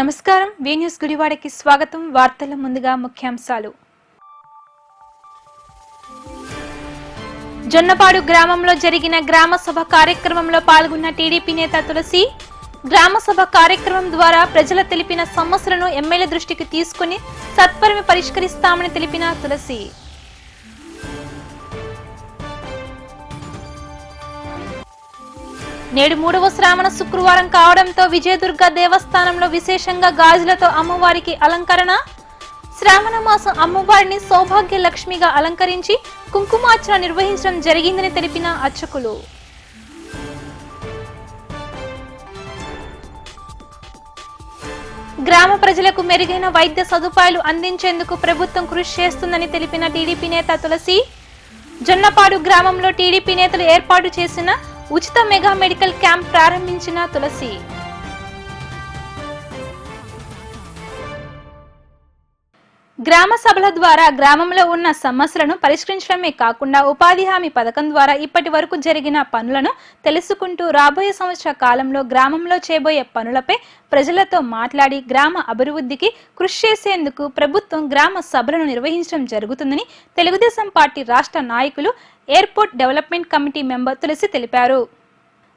నమస్కారం వి న్యూస్ గుడివాడకి స్వాగతం. వార్తల ముందుగా ముఖ్యాంశాలు. జొన్నపాడు గ్రామంలో జరిగిన గ్రామ సభ కార్యక్రమంలో పాల్గొన్న టీడీపీ నేత తులసి గ్రామ సభ కార్యక్రమం ద్వారా ప్రజలు తెలిపిన సమస్యలను ఎమ్మెల్యే దృష్టికి తీసుకుని సత్వరమే పరిష్కరిస్తామని తెలిపిన తులసి. నేడు 3వ శ్రావణ శుక్రవారం కావడంతో విజయదుర్గ దేవస్థానంలో విశేషంగా గాజులతో అమ్మవారికి అలంకరణ. శ్రావణ మాసం అమ్మవారిని సౌభాగ్య లక్ష్మిగా అలంకరించి కుంకుమార్చన నిర్వహించడం జరిగిందని తెలిపిన అర్చకులు. గ్రామ ప్రజలకు మెరుగైన వైద్య సదుపాయాలు అందించేందుకు ప్రభుత్వం కృషి చేస్తుందని తెలిపిన టీడీపీ నేత తులసి. జొన్నపాడు గ్రామంలో టీడీపీ నేతలు ఏర్పాటు చేసిన ఉచిత మెగా మెడికల్ క్యాంప్ ప్రారంభించిన తులసి. గ్రామ సభల ద్వారా గ్రామంలో ఉన్న సమస్యలను పరిష్కరించడమే కాకుండా ఉపాధి హామీ పథకం ద్వారా ఇప్పటి వరకు జరిగిన పనులను తెలుసుకుంటూ రాబోయే సంవత్సర కాలంలో గ్రామంలో చేయబోయే పనులపై ప్రజలతో మాట్లాడి గ్రామ అభివృద్ధికి కృషి చేసేందుకు ప్రభుత్వం గ్రామ సభలను నిర్వహించడం జరుగుతుందని తెలుగుదేశం పార్టీ రాష్ట్ర నాయకులు ఎయిర్పోర్ట్ డెవలప్మెంట్ కమిటీ మెంబర్ తులసి తెలిపారు.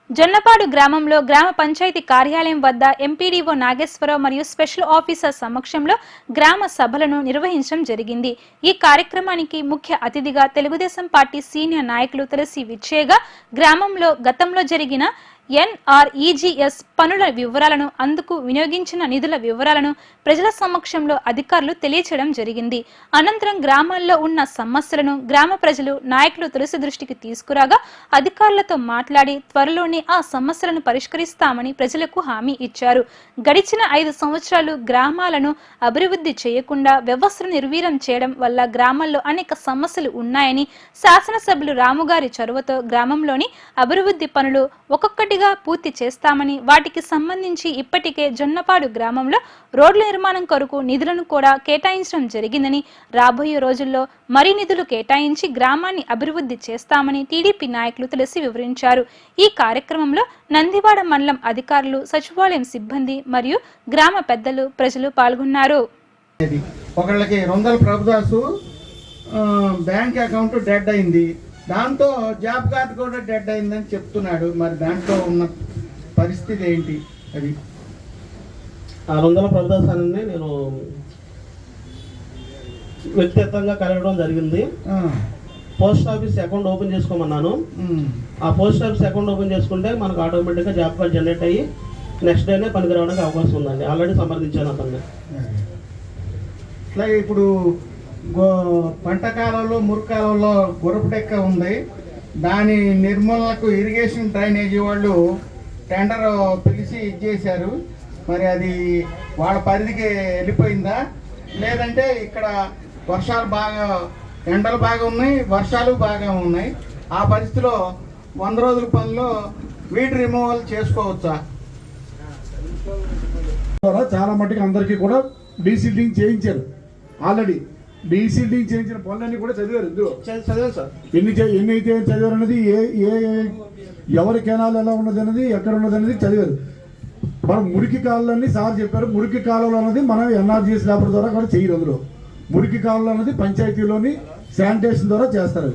జొన్నపాడు గ్రామంలో గ్రామ పంచాయతీ కార్యాలయం వద్ద ఎంపీడీఓ నాగేశ్వరరావు మరియు స్పెషల్ ఆఫీసర్ సమక్షంలో గ్రామ సభలను నిర్వహించడం జరిగింది. ఈ కార్యక్రమానికి ముఖ్య అతిథిగా తెలుగుదేశం పార్టీ సీనియర్ నాయకులు తులసి విచ్చేగా గ్రామంలో గతంలో జరిగిన NREGS పనుల వివరాలను, అందుకు వినియోగించిన నిధుల వివరాలను ప్రజల సమక్షంలో అధికారులు తెలియచేయడం జరిగింది. అనంతరం గ్రామాల్లో ఉన్న సమస్యలను గ్రామ ప్రజలు నాయకులు తులసి దృష్టికి తీసుకురాగా అధికారులతో మాట్లాడి త్వరలోనే ఆ సమస్యలను పరిష్కరిస్తామని ప్రజలకు హామీ ఇచ్చారు. గడిచిన 5 సంవత్సరాలు గ్రామాలను అభివృద్ధి చేయకుండా వ్యవస్థను నిర్వీర్యం చేయడం వల్ల గ్రామాల్లో అనేక సమస్యలు ఉన్నాయని శాసనసభ్యులు రాముగారి చొరవతో గ్రామంలోని అభివృద్ధి పనులు ఒక్కొక్కటి పూర్తి చేస్తామని, వాటికి సంబంధించి ఇప్పటికే జొన్నపాడు గ్రామంలో రోడ్ల నిర్మాణం కొరకు నిధులను కూడా కేటాయించడం జరిగిందని, రాబోయే రోజుల్లో మరీ నిధులు కేటాయించి గ్రామాన్ని అభివృద్ధి చేస్తామని టీడీపీ నాయకులు తులసి వివరించారు. ఈ కార్యక్రమంలో నందివాడ మండలం అధికారులు, సచివాలయం సిబ్బంది మరియు గ్రామ పెద్దలు, ప్రజలు పాల్గొన్నారు. ఒకళ్ళకి రొందల ప్రభుదాసు బ్యాంక్ అకౌంట్ డెడ్ అయింది, దాంతో జాబ్ కార్డు కూడా డెడ్ అయిందని చెప్తున్నాడు. మరి దాంట్లో ఉన్న పరిస్థితి ఏంటి? అది ఆ 200 ప్రభుత్వాన్ని నేను వ్యక్తిగతంగా కలగడం జరిగింది. పోస్ట్ ఆఫీస్ అకౌంట్ ఓపెన్ చేసుకోమన్నాను. ఆ పోస్ట్ ఆఫీస్ అకౌంట్ ఓపెన్ చేసుకుంటే మనకు ఆటోమేటిక్గా జాబ్ కార్డ్ జనరేట్ అయ్యి నెక్స్ట్ డేనే పనికి రావడానికి అవకాశం ఉందండి. ఆల్రెడీ సంప్రదించాను అతన్ని. అట్లాగే ఇప్పుడు పంట కాలంలో, మురుకాలంలో గురపడెక్క ఉంది. దాని నిర్మూలనకు ఇరిగేషన్ డ్రైనేజీ వాళ్ళు టెండర్ పిలిచి ఇచ్చేశారు. మరి అది వాళ్ళ పరిధికి వెళ్ళిపోయిందా, లేదంటే ఇక్కడ వర్షాలు బాగా, ఎండలు బాగా ఉన్నాయి, వర్షాలు బాగా ఉన్నాయి, ఆ పరిస్థితిలో 100 రోజుల పనిలో వీడ్ రిమూవల్ చేసుకోవచ్చా? చాలా మట్టుకు అందరికీ కూడా డీసీలింగ్ చేయించారు. ఆల్రెడీ డీసీలింగ్ చేయించిన పనులన్నీ కూడా చదివారు. ఇందులో చదివాను సార్. ఎన్ని అయితే చదివారు అనేది, ఎవరి కెనాల్ ఎలా ఉన్నది అనేది, ఎక్కడ ఉన్నది అనేది చదివారు. మనం మురికి కాలువలన్నీ సార్ చెప్పారు. మురికి కాలువలు అనేది మనం NRGS లేబర్ ద్వారా కూడా చేయరు. అందులో మురికి కాలువలు అనేది పంచాయతీలోని శానిటేషన్ ద్వారా చేస్తారు.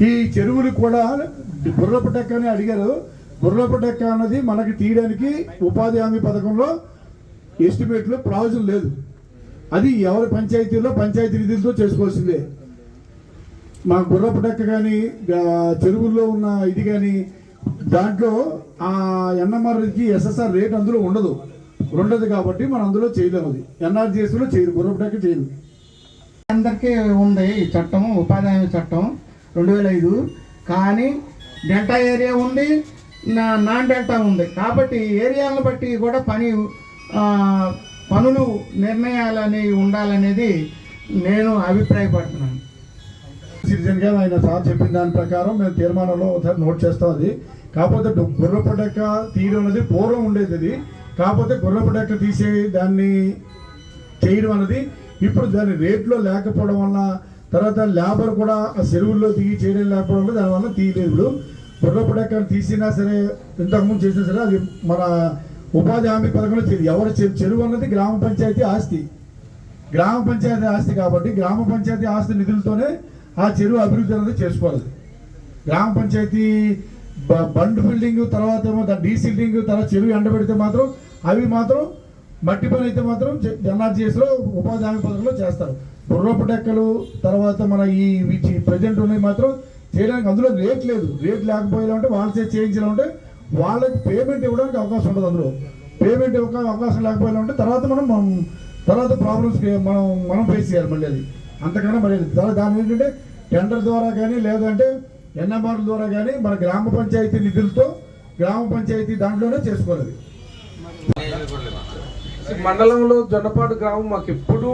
ఈ చెరువులు కూడా గుర్రపు టెక్క అని అడిగారు. గుర్రపు టెక్క అన్నది మనకి తీయడానికి ఉపాధి హామీ పథకంలో ఎస్టిమేట్లో ప్రావిజన్ లేదు. అది ఎవరి పంచాయతీలో పంచాయతీ నిధులతో చేసుకోవాల్సిందే. మా గుర్రపు టెక్క కానీ చెరువుల్లో ఉన్న ఇది కానీ దాంట్లో ఆ NMRకి SSR రేట్ అందులో ఉండదు కాబట్టి మనం అందులో చేయలేము. అది NRGSలో చేయరు, గుర్రపు టెక్క చేయరు. అందరికీ ఉంది ఈ చట్టం, ఉపాధి హామీ చట్టం 2005. కానీ డెల్టా ఏరియా ఉంది, నాన్ డెల్టా ఉంది. కాబట్టి ఏరియాలను బట్టి కూడా పనులు నిర్ణయాలు అనేవి ఉండాలనేది నేను అభిప్రాయపడుతున్నాను. సిటిజన్గా ఆయన సార్ చెప్పిన దాని ప్రకారం మేము తీర్మానంలో ఒకసారి నోట్ చేస్తాం. అది కాకపోతే గుర్రపు డెక్క తీయడం అనేది పూర్వం ఉండేది. అది కాకపోతే గుర్రపు డెక్క తీసే దాన్ని చేయడం అనేది ఇప్పుడు దాని రేట్లో లేకపోవడం వల్ల, తర్వాత లేబర్ కూడా ఆ చెరువుల్లో దిగి చేయడం లేకపోవడం వల్ల దానివల్ల తీయలేదు. గుర్రపు డెక్క తీసినా సరే, ఇంతకుముందు చేసినా సరే, అది మన ఉపాధి హామీ పథకంలో ఎవరి చెరువు అన్నది గ్రామ పంచాయతీ ఆస్తి. గ్రామ పంచాయతీ ఆస్తి కాబట్టి గ్రామ పంచాయతీ ఆస్తి నిధులతోనే ఆ చెరువు అభివృద్ధి అనేది చేసుకోవాలి. గ్రామ పంచాయతీ బండ్ బిల్డింగ్ తర్వాత ఏమో డీసిల్డింగ్ తర్వాత చెరువు ఎండబెడితే మాత్రం అవి మాత్రం మట్టి పని అయితే మాత్రం ఎన్ఆర్జీఎస్లో ఉపాధి హామీ పథకంలో చేస్తారు. బుర్రపు డెక్కలు తర్వాత మన ఈ ప్రజెంట్ ఉన్నాయి మాత్రం చేయడానికి అందులో రేట్ లేదు. రేట్ లేకపోయేలా వాళ్ళ చేయించడం ఉంటే వాళ్ళకి పేమెంట్ ఇవ్వడానికి అవకాశం ఉంటుంది. అందులో పేమెంట్ ఇవ్వడానికి అవకాశం లేకపోయేలా ఉంటే తర్వాత ప్రాబ్లమ్స్ మనం ఫేస్ చేయాలి మళ్ళీ. అది అంతకన్నా మరి దాని ఏంటంటే టెండర్ ద్వారా కానీ లేదంటే ఎన్ఎంఆర్ ద్వారా కానీ మన గ్రామ పంచాయతీ నిధులతో గ్రామ పంచాయతీ దాంట్లోనే చేసుకోవాలి. మండలంలో జొన్నపాడు గ్రామం మాకు ఎప్పుడు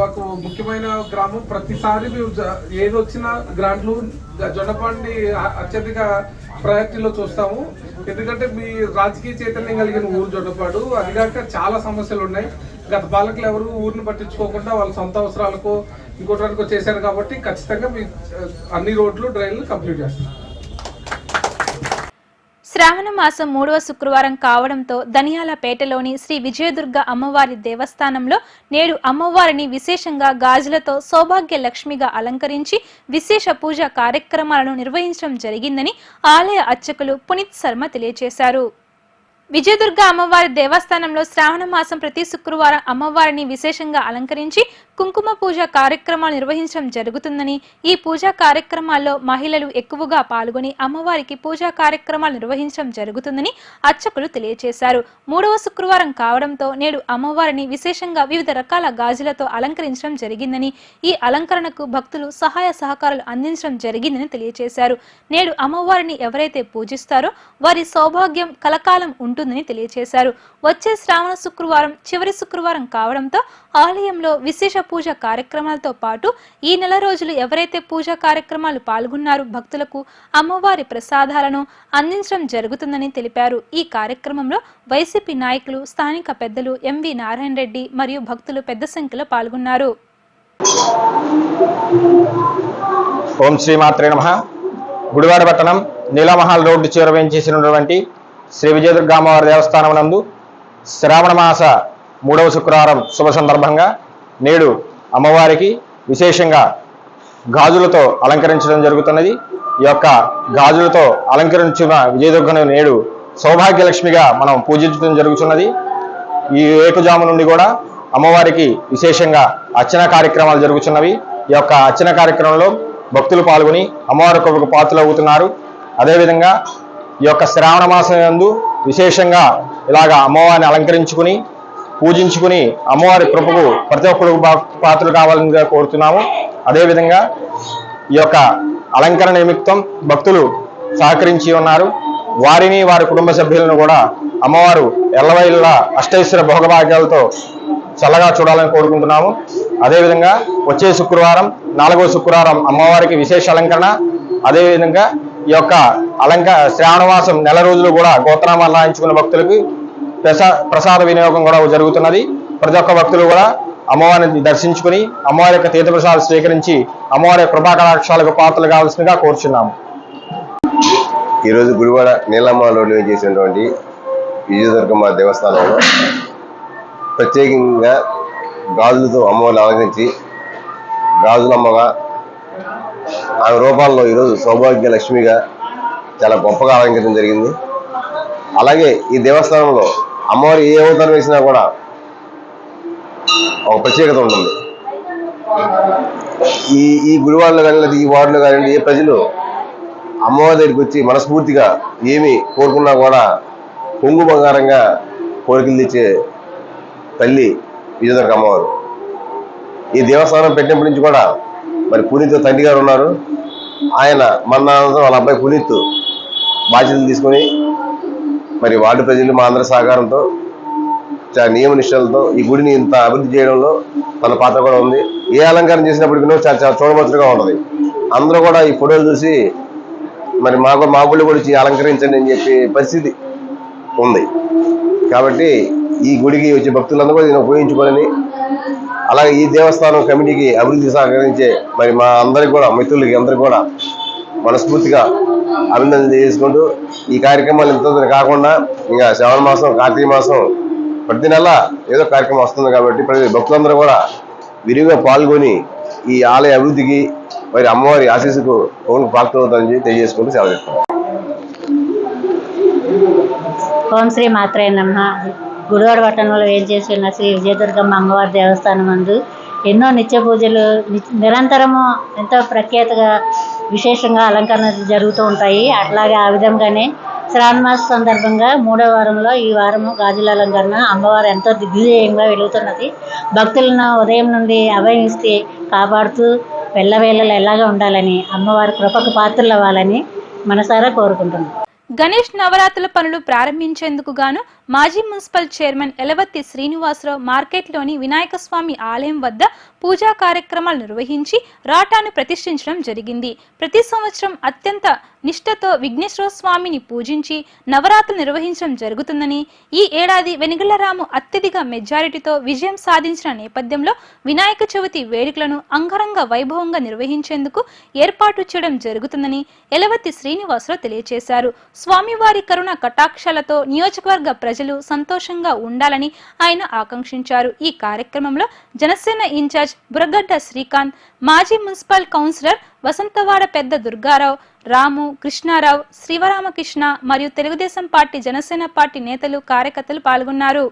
ఒక ముఖ్యమైన గ్రామం. ప్రతిసారి మేము ఏది వచ్చినా గ్రాంట్లు జొన్నపాడుని అత్యధిక ప్రయారిటీలో చూస్తాము. ఎందుకంటే మీ రాజకీయ చైతన్యం కలిగిన ఊరు జొన్నపాడు. అదిగాక చాలా సమస్యలు ఉన్నాయి. గత పాలకులు ఎవరు ఊరిని పట్టించుకోకుండా వాళ్ళ సొంత అవసరాలకు ఇంకోటానికి చేశారు కాబట్టి ఖచ్చితంగా మీ అన్ని రోడ్లు డ్రైన్లు కంప్లీట్ చేస్తాం. శ్రావణ మాసం 3వ శుక్రవారం కావడంతో ధనియాలపేటలోని శ్రీ విజయదుర్గ అమ్మవారి దేవస్థానంలో నేడు అమ్మవారిని విశేషంగా గాజులతో సౌభాగ్య లక్ష్మిగా అలంకరించి విశేష పూజా కార్యక్రమాలను నిర్వహించడం జరిగిందని ఆలయ అర్చకులు పునీత్ శర్మ తెలియజేశారు. విజయదుర్గ అమ్మవారి దేవస్థానంలో శ్రావణ మాసం ప్రతి శుక్రవారం అమ్మవారిని విశేషంగా అలంకరించి కుంకుమ పూజ కార్యక్రమాలు నిర్వహించడం జరుగుతుందని, ఈ పూజా కార్యక్రమాల్లో మహిళలు ఎక్కువగా పాల్గొని అమ్మవారికి పూజా కార్యక్రమాలు నిర్వహించడం జరుగుతుందని అర్చకులు తెలియజేశారు. 3వ శుక్రవారం కావడంతో నేడు అమ్మవారిని విశేషంగా వివిధ రకాల గాజులతో అలంకరించడం జరిగిందని, ఈ అలంకరణకు భక్తులు సహాయ సహకారాలు అందించడం జరిగిందని తెలియజేశారు. నేడు అమ్మవారిని ఎవరైతే పూజిస్తారో వారి సౌభాగ్యం కలకాలం ఉంటుందని తెలియజేశారు. వచ్చే శ్రావణ శుక్రవారం చివరి శుక్రవారం కావడంతో ఆలయంలో విశేష పూజ కార్యక్రమాలతో పాటు ఈ నెల రోజులు ఎవరైతే పూజా కార్యక్రమాలు పాల్గొన్నారో భక్తులకు అమ్మవారి ప్రసాదాలను అందించడం జరుగుతుందని తెలిపారు. ఈ కార్యక్రమంలో వైసీపీ నాయకులు, స్థానిక పెద్దలు ఎంవి నారాయణ రెడ్డి మరియు భక్తులు పెద్ద సంఖ్యలో పాల్గొన్నారు. ఓం శ్రీమాత్రే నమః. గుడివాడ పట్టణం నీలమహల్ రోడ్డు చివర వేయించేసినటువంటి శ్రీ విజయదుర్గ అమ్మవారి దేవస్థానం నందు శ్రావణ మాస 3వ శుక్రవారం శుభ సందర్భంగా నేడు అమ్మవారికి విశేషంగా గాజులతో అలంకరించడం జరుగుతున్నది. ఈ యొక్క గాజులతో అలంకరించిన విజయదుర్గను నేడు సౌభాగ్యలక్ష్మిగా మనం పూజించడం జరుగుతున్నది. ఈ ఏకుజాము నుండి కూడా అమ్మవారికి విశేషంగా అర్చన కార్యక్రమాలు జరుగుతున్నవి. ఈ యొక్క అర్చన కార్యక్రమంలో భక్తులు పాల్గొని అమ్మవారి కృపకు పాత్రలు అవుతున్నారు. అదేవిధంగా ఈ యొక్క శ్రావణ మాసం యందు విశేషంగా ఇలాగా అమ్మవారిని అలంకరించుకుని పూజించుకుని అమ్మవారి కృపకు ప్రతి ఒక్కరు పాత్రలు కావాలని కోరుతున్నాము. అదేవిధంగా ఈ యొక్క అలంకరణ నిమిత్తం భక్తులు సహకరించి ఉన్నారు. వారిని వారి కుటుంబ సభ్యులను కూడా అమ్మవారు ఎల్లవైళ్ళ అష్టైశ్వర భోగభాగ్యాలతో చల్లగా చూడాలని కోరుకుంటున్నాము. అదేవిధంగా వచ్చే శుక్రవారం 4వ శుక్రవారం అమ్మవారికి విశేష అలంకరణ, అదేవిధంగా ఈ యొక్క శ్రావణమాసం నెల రోజులు కూడా గోత్రనామాలు రాయించుకున్న భక్తులకు ప్రసాద వినియోగం కూడా జరుగుతున్నది. ప్రతి ఒక్క భక్తులు కూడా అమ్మవారిని దర్శించుకుని అమ్మవారి యొక్క తీర్థప్రసాదాలు స్వీకరించి అమ్మవారి కృపాకటాక్షాలకు పాత్రలు కావాల్సిందిగా కోరుచున్నాము. ఈరోజు గుడివాడ నీలమ్మ రోడ్డు చేసినటువంటి విజయదుర్గమ్మ దేవస్థానంలో ప్రత్యేకంగా గాజులతో అమ్మవారిని అలంకరించి గాజులమ్మగా ఆమె రూపాల్లో ఈరోజు సౌభాగ్య లక్ష్మిగా చాలా గొప్పగా అలంకరించడం జరిగింది. అలాగే ఈ దేవస్థానంలో అమ్మవారు ఏ అవతారం వేసినా కూడా ఒక ప్రత్యేకత ఉంటుంది. ఈ గుడివాడలో కానీ లేదా ఈ వార్డులో కానీ ఏ ప్రజలు అమ్మవారి దగ్గరికి వచ్చి మనస్ఫూర్తిగా ఏమి కోరుకున్నా కూడా పొంగు బంగారంగా కోరికలు తెచ్చే తల్లి విజయదుర్గ అమ్మవారు. ఈ దేవస్థానం పెట్టినప్పటి నుంచి కూడా మరి పునీత్ తండ్రి గారు ఉన్నారు. ఆయన మరణానంతరం వాళ్ళ అబ్బాయి పునీత్ బాధ్యతలు తీసుకొని మరి వార్డు ప్రజలు మా అందరి సహకారంతో చాలా నియమ నిష్టలతో ఈ గుడిని ఇంత అభివృద్ధి చేయడంలో తన పాత్ర కూడా ఉంది. ఏ అలంకారం చేసినప్పటికీ చాలా చాలా చూడముచ్చటగా ఉంటుంది. అందరూ కూడా ఈ ఫోటోలు చూసి మరి మా గుళ్ళు కూడా అలంకరించండి అని చెప్పే పరిస్థితి ఉంది. కాబట్టి ఈ గుడికి వచ్చే భక్తులందరూ కూడా దీన్ని ఉపయోగించుకోవాలని, అలాగే ఈ దేవస్థానం కమిటీకి అభివృద్ధి సహకరించే మరి మా అందరికి కూడా మిత్రులకి అందరికీ కూడా మనస్ఫూర్తిగా అభినందన చేసుకుంటూ ఈ కార్యక్రమాలు ఇంత కాకుండా ఇంకా శ్రావణ మాసం, కార్తీక మాసం ప్రతి నెల ఏదో కార్యక్రమం వస్తుంది కాబట్టి ప్రతి భక్తులందరూ కూడా విరివిగా పాల్గొని ఈ ఆలయ అభివృద్ధికి మరి అమ్మవారి ఆశీస్సుకు పాల్గొవుతారని తెలియజేసుకుంటూ సెలవు చెప్తాను. ఓం శ్రీ మాత్రే నమః. గుడివాడ పట్టణంలో ఏం చేసి ఉన్న శ్రీ విజయదుర్గమ్మ అమ్మవారి దేవస్థానం నందు ఎన్నో నిత్య పూజలు నిరంతరము ఎంతో ప్రఖ్యాతగా విశేషంగా అలంకరణలు జరుగుతూ ఉంటాయి. అట్లాగే ఆ విధంగానే శ్రావణ మాస సందర్భంగా 3వ వారంలో ఈ వారము గాజుల అలంకరణ అమ్మవారు ఎంతో దిగ్విజయంగా వెలుగుతున్నది. భక్తులను ఉదయం నుండి అభయమిస్తే కాపాడుతూ వెళ్ళవేళలు ఎలాగా ఉండాలని అమ్మవారి కృపకు పాత్రలు అవ్వాలని మనసారా కోరుకుంటున్నాం. గణేష్ నవరాత్రుల పనులు ప్రారంభించేందుకు గాను మాజీ మున్సిపల్ చైర్మన్ ఎలవత్తి శ్రీనివాసరావు మార్కెట్లోని వినాయక స్వామి ఆలయం వద్ద పూజా కార్యక్రమాలు నిర్వహించి రాటాను ప్రతిష్ఠించడం జరిగింది. ప్రతి సంవత్సరం అత్యంత నిష్ఠతో విఘ్నేశ్వర స్వామిని పూజించి నవరాత్రులు నిర్వహించడం జరుగుతుందని, ఈ ఏడాది వెనిగళ్లరాము అత్యధిక మెజారిటీతో విజయం సాధించిన నేపథ్యంలో వినాయక చవితి వేడుకలను అంగరంగ వైభవంగా నిర్వహించేందుకు ఏర్పాటు చేయడం జరుగుతుందని ఎలవత్తి శ్రీనివాసరావు తెలియజేశారు. స్వామివారి కరుణ కటాక్షాలతో నియోజకవర్గ ప్రజలు సంతోషంగా ఉండాలని ఆయన ఆకాంక్షించారు. ఈ కార్యక్రమంలో జనసేన ఇన్ఛార్జ్ బురగడ్డ శ్రీకాంత్, మాజీ మున్సిపల్ కౌన్సిలర్ వసంతవాడ పెద్ద దుర్గారావు, రాము, కృష్ణారావు, శ్రీవరామకృష్ణ మరియు తెలుగుదేశం పార్టీ, జనసేన పార్టీ నేతలు, కార్యకర్తలు పాల్గొన్నారు.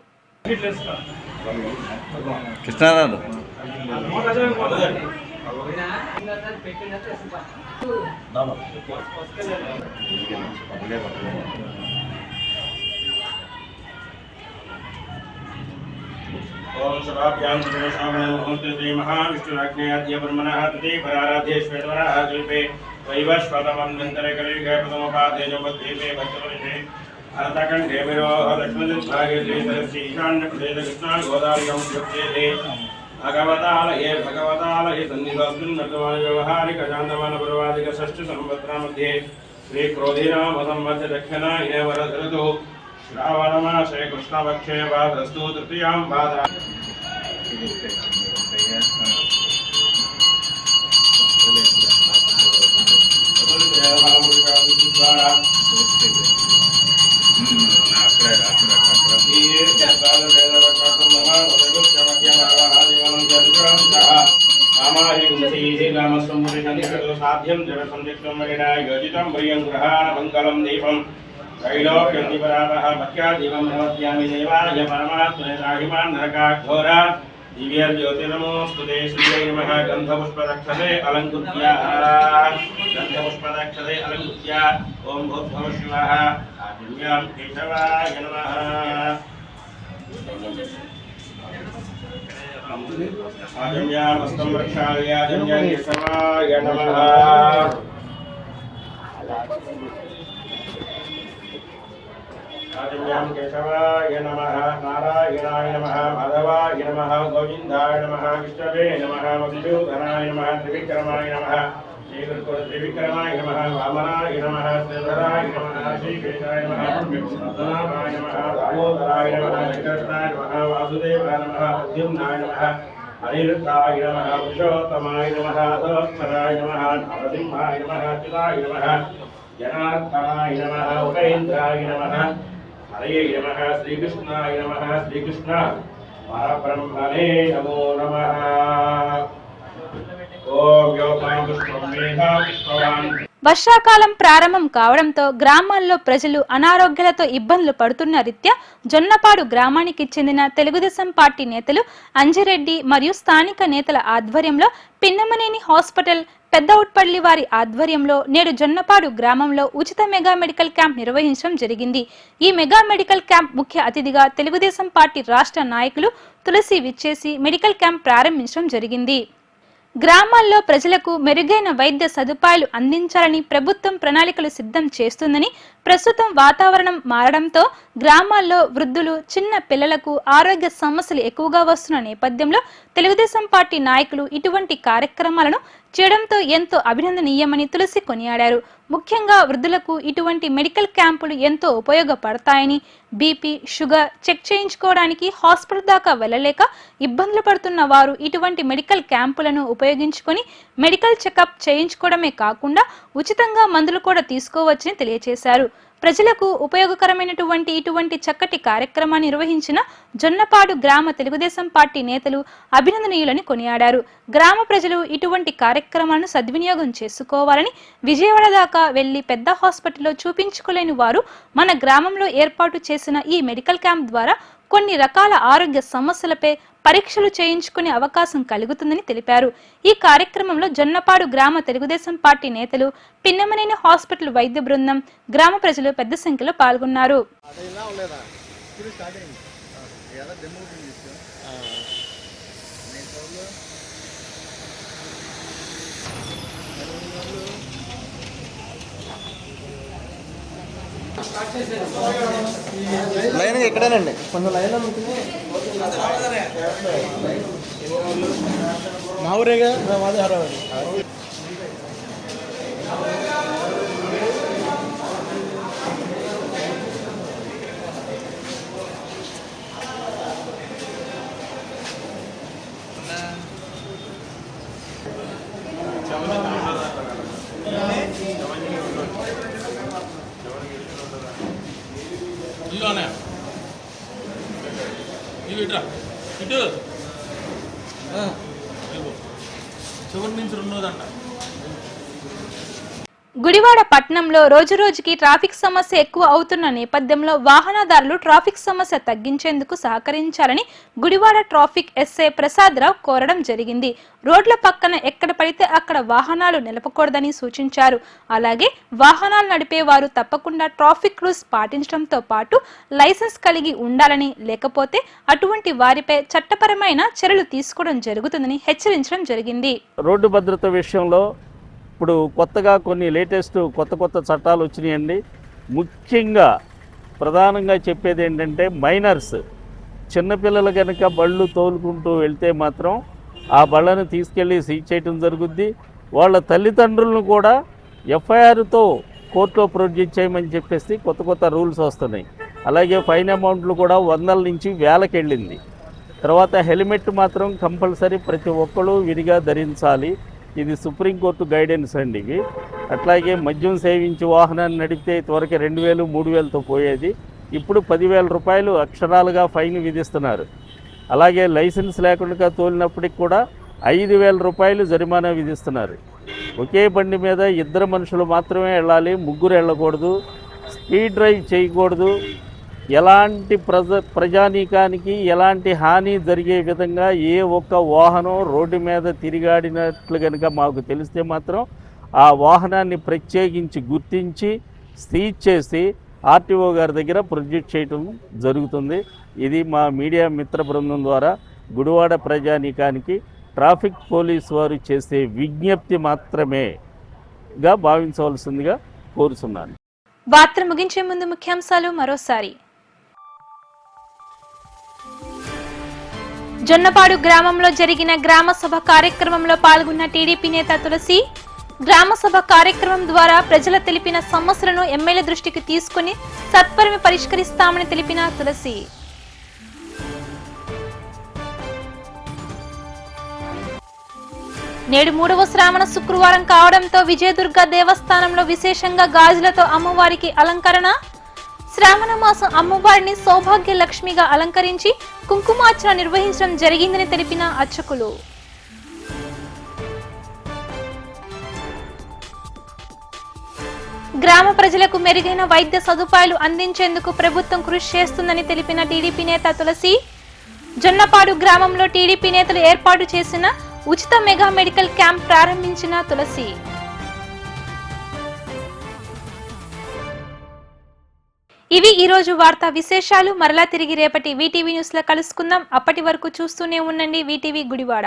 ओम सभाभ्याम श्री श्री महाविष्णुराज्ञाद्य ब्रह्मणः तते पराराध्ये श्वेतवरः कल्पे वैवस्वतमन्वन्तरे कलियुगे प्रथमोपादेशो मध्येपे भक्तवर्षे अरतकण्ठे विरोह लक्ष्मणदिग्भागे श्री ईशान्यप्रदेश कृष्णा गोदावर्यां प्रत्येते भगवतालये सन्निधोऽस्मिन् वर्तमान व्यवहारिक शान्तमानपूर्वाधिक षष्ठसंवत्सरमध्ये श्री क्रोधीनाम संवत्सर दक्षिणायने वरदऋतुः श्रावणमासे कृष्णपक्षे भाद्रस्तु तृतीयां भाद्रा साध्यं जगत्संयुक्तं वरिणाय योजितं वयं ग्रहाणमङ्गलं दीपं कैलोक्यन्दिपरावः भक्त्यादिवं भवत्यामि देवाय परमात्मने राहिमान् नरकाघोरा दिव्यज्योतिर्नमोऽस्तुते श्रीयै नमः. गन्धपुष्पदक्षते अलङ्कृत्य ॐ भूर्भुवः शिवः आदिव्यां केशवाय नमः. आदिव्यामस्तं रक्षाय आदिव्यां केशवाय नमः. आदिव्यां केशवाय नमः. नारायणाय नमः. माधवाय नमः. गोविन्दाय नमः. विष्णवे नमः. मधुसूदनाय नमः. त्रिविक्रमाय नमः. श्रीविक्रमाय नमः. वामनाय नमः. श्रीधराय नमः. श्रीकेशाय नमः. पद्मनाभाय नमः. दामोदराय नमः. श्रीकृष्णाय नमः. वासुदेवाय नमः. प्रद्युम्नाय नमः. अनिरुद्धाय नमः. पुरुषोत्तमाय नमः. अधोत्तराय नमः. नरसिंहाय नमः. अच्युताय नमः. जनार्दनाय नमः. उपेन्द्राय नमः. हरये नमः. श्रीकृष्णाय नमः. श्रीकृष्ण परब्रह्मणे नमो नमः. ओम योगां पुष्पं मेधा पुष्पवान्. వర్షాకాలం ప్రారంభం కావడంతో గ్రామాల్లో ప్రజలు అనారోగ్యాలతో ఇబ్బందులు పడుతున్న రీత్యా జొన్నపాడు గ్రామానికి చెందిన తెలుగుదేశం పార్టీ నేతలు అంజిరెడ్డి మరియు స్థానిక నేతల ఆధ్వర్యంలో పిన్నమనేని హాస్పిటల్, పెద్దౌట్పల్లి వారి ఆధ్వర్యంలో నేడు జొన్నపాడు గ్రామంలో ఉచిత మెగా మెడికల్ క్యాంప్ నిర్వహించడం జరిగింది. ఈ మెగా మెడికల్ క్యాంప్ ముఖ్య అతిథిగా తెలుగుదేశం పార్టీ రాష్ట్ర నాయకులు తులసి విచ్చేసి మెడికల్ క్యాంప్ ప్రారంభించడం జరిగింది. గ్రామాల్లో ప్రజలకు మెరుగైన వైద్య సదుపాయాలు అందించాలని ప్రభుత్వం ప్రణాళికలు సిద్ధం చేస్తుందని ప్రస్తుతం వాతావరణం మారడంతో గ్రామాల్లో వృద్ధులు, చిన్న పిల్లలకు ఆరోగ్య సమస్యలు ఎక్కువగా వస్తున్న నేపథ్యంలో తెలుగుదేశం పార్టీ నాయకులు ఇటువంటి కార్యక్రమాలను చేయడంతో ఎంతో అభినందనీయమని తులసి కొనియాడారు. ముఖ్యంగా వృద్ధులకు ఇటువంటి మెడికల్ క్యాంపులు ఎంతో ఉపయోగపడతాయని, బీపీ, షుగర్ చెక్ చేయించుకోవడానికి హాస్పిటల్ దాకా వెళ్లలేక ఇబ్బందులు పడుతున్న వారు ఇటువంటి మెడికల్ క్యాంపులను ఉపయోగించుకొని మెడికల్ చెకప్ చేయించుకోవడమే కాకుండా ఉచితంగా మందులు కూడా తీసుకోవచ్చని తెలియజేశారు. ప్రజలకు ఉపయోగకరమైనటువంటి ఇటువంటి చక్కటి కార్యక్రమాన్ని నిర్వహించిన జొన్నపాడు గ్రామ తెలుగుదేశం పార్టీ నేతలు అభినందనీయులని కొనియాడారు. గ్రామ ప్రజలు ఇటువంటి కార్యక్రమాలను సద్వినియోగం చేసుకోవాలని, విజయవాడ దాకా వెళ్లి పెద్ద హాస్పిటల్లో చూపించుకోలేని వారు మన గ్రామంలో ఏర్పాటు చేసిన ఈ మెడికల్ క్యాంప్ ద్వారా కొన్ని రకాల ఆరోగ్య సమస్యలపై పరీక్షలు చేయించుకునే అవకాశం కలుగుతుందని తెలిపారు. ఈ కార్యక్రమంలో జొన్నపాడు గ్రామ తెలుగుదేశం పార్టీ నేతలు, పిన్నమనేని హాస్పిటల్ వైద్య బృందం, గ్రామ ప్రజలు పెద్ద సంఖ్యలో పాల్గొన్నారు. లైన్ ఎక్కడేనండి కొంచెం లైన్ మా ఊరేగా మాది హరావరి. గుడివాడ పట్టణంలో రోజురోజుకి ట్రాఫిక్ సమస్య ఎక్కువ అవుతున్న నేపథ్యంలో వాహనదారులు ట్రాఫిక్ సమస్య తగ్గించేందుకు సహకరించాలని గుడివాడ ట్రాఫిక్ ఎస్ఐ ప్రసాద్ రావు కోరడం జరిగింది. రోడ్ల పక్కన ఎక్కడ పడితే అక్కడ వాహనాలు నిలపకూడదని సూచించారు. అలాగే వాహనాలు నడిపే వారు తప్పకుండా ట్రాఫిక్ రూల్స్ పాటించడంతో పాటు లైసెన్స్ కలిగి ఉండాలని, లేకపోతే అటువంటి వారిపై చట్టపరమైన చర్యలు తీసుకోవడం జరుగుతుందని హెచ్చరించడం జరిగింది. రోడ్డు భద్రత విషయంలో ఇప్పుడు కొత్తగా కొన్ని కొత్త చట్టాలు వచ్చినాయండి. ముఖ్యంగా ప్రధానంగా చెప్పేది ఏంటంటే మైనర్స్, చిన్నపిల్లలు కనుక బళ్ళు తోలుకుంటూ వెళ్తే మాత్రం ఆ బళ్ళను తీసుకెళ్ళి సీజ్ చేయడం జరుగుద్ది. వాళ్ళ తల్లిదండ్రులను కూడా ఎఫ్ఐఆర్తో కోర్టులో ప్రొడ్యూస్ చేయమని చెప్పేసి కొత్త రూల్స్ వస్తున్నాయి. అలాగే ఫైన్ అమౌంట్లు కూడా 100 నుంచి 1000కి వెళ్ళింది. తర్వాత హెల్మెట్ మాత్రం కంపల్సరీ ప్రతి ఒక్కరు విడిగా ధరించాలి. ఇది సుప్రీంకోర్టు గైడెన్స్ అండి ఇవి. అట్లాగే మద్యం సేవించి వాహనాన్ని నడిపితే ఇదివరకు 2000, 3000తో పోయేది. ఇప్పుడు 10,000 రూపాయలు అక్షరాలుగా ఫైన్ విధిస్తున్నారు. అలాగే లైసెన్స్ లేకుండా తోలినప్పటికి కూడా 5,000 రూపాయలు జరిమానా విధిస్తున్నారు. ఒకే బండి మీద 2 మనుషులు మాత్రమే వెళ్ళాలి, 3 వెళ్ళకూడదు. స్పీడ్ డ్రైవ్ చేయకూడదు. ఎలాంటి ప్రజానీకానికి ఎలాంటి హాని జరిగే విధంగా ఏ ఒక్క వాహనం రోడ్డు మీద తిరిగాడినట్లు కనుక మాకు తెలిస్తే మాత్రం ఆ వాహనాన్ని ప్రత్యేకించి గుర్తించి సీజ్ చేసి ఆర్టీఓ గారి దగ్గర ప్రొడ్యూస్ చేయడం జరుగుతుంది. ఇది మా మీడియా మిత్ర బృందం ద్వారా గుడివాడ ప్రజానీకానికి ట్రాఫిక్ పోలీసు వారు చేసే విజ్ఞప్తి మాత్రమేగా భావించవలసిందిగా కోరుతున్నాను. వార్త ముగించే ముందు ముఖ్యాంశాలు మరోసారి. జొన్నపాడు గ్రామంలో జరిగిన గ్రామ సభ కార్యక్రమంలో పాల్గొన్న టీడీపీ నేత తులసి, గ్రామ సభ కార్యక్రమం ద్వారా ప్రజలు తెలిపిన సమస్యలను ఎమ్మెల్యే దృష్టికి తీసుకుని సత్వరమే పరిష్కరిస్తామని తెలిపిన తులసి. నేడు 3వ శ్రావణ శుక్రవారం కావడంతో విజయదుర్గ దేవస్థానంలో విశేషంగా గాజులతో అమ్మవారికి అలంకరణ. శ్రావణ మాసం అమ్మవారిని సౌభాగ్య లక్ష్మిగా అలంకరించి కుంకుమార్చన నిర్వహించడం జరిగిందని తెలిపిన అర్చకులు. గ్రామ ప్రజలకు మెరుగైన వైద్య సదుపాయాలు అందించేందుకు ప్రభుత్వం కృషి చేస్తుందని తెలిపిన టీడీపీ నేత తులసి. జొన్నపాడు గ్రామంలో టీడీపీ నేతలు ఏర్పాటు చేసిన ఉచిత మెగా మెడికల్ క్యాంప్ ప్రారంభించిన తులసి. ఇవి ఈ రోజు వార్తా విశేషాలు. మరలా తిరిగి రేపటి వీటీవీ న్యూస్ లో కలుసుకుందాం. అప్పటి వరకు చూస్తూనే ఉండండి వీటీవీ గుడివాడ.